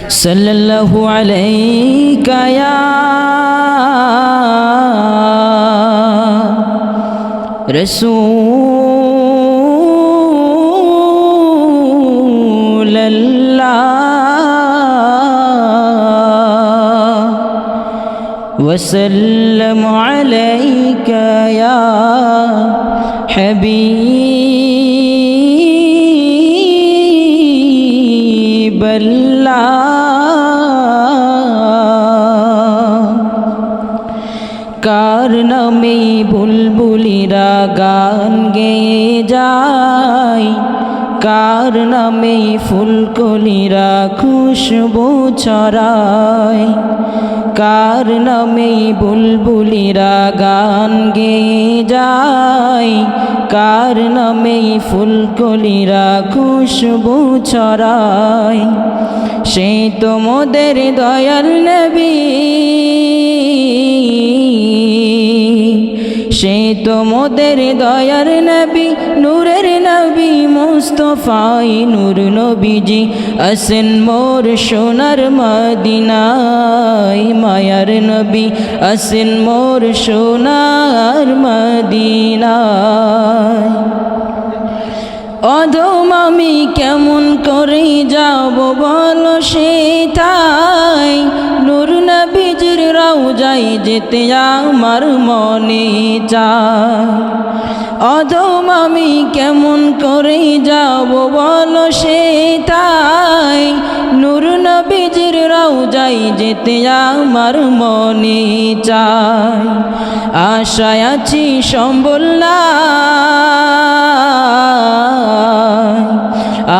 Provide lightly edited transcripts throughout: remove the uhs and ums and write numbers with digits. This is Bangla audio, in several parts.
সাল্লাল্লাহু আলাইকা ইয়া রাসূলাল্লাহ ওয়া সাল্লামু আলাইকা ইয়া হাবিবাল্লাহ। কার নামে বুলবুলিরা গান গেয়ে যায়, কার নামে ফুলকলিরা খুশবু ছড়ায়, কার নামে বুলবুলিরা গান গেয়ে যায়, কার নামে ফুলকলিরা খুশবু ছড়ায়। সে তো মোদের দয়াল নবী, সে তো মোদের দয়ার নবী, নূরের নবী মুস্তাফাই নূর নবীজি আসেন মোর সোনার মদিনায়। মায়ার নবী আসেন মোর সোনার মদিনায়। অধম আমি কেমন করে যাব বলো সেটাই, নূর নবীজির রওজায় যেতে আমার মনে চায়। অধম আমি কেমন করে যাব বলো সেটাই, নূর নবীজির রওজায় যেতে আমার মনে চায়। আশায় আছি সম্বল নাই,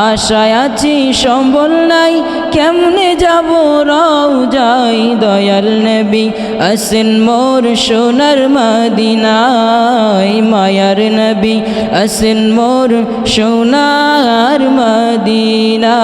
আশায় আছি সম্বল নাই, কেমনে যাব রওজায়। দয়াল নবী আসেন মোর সোনার মদিনায়, মায়ার নবী আসেন মোর সোনার মদিনায়।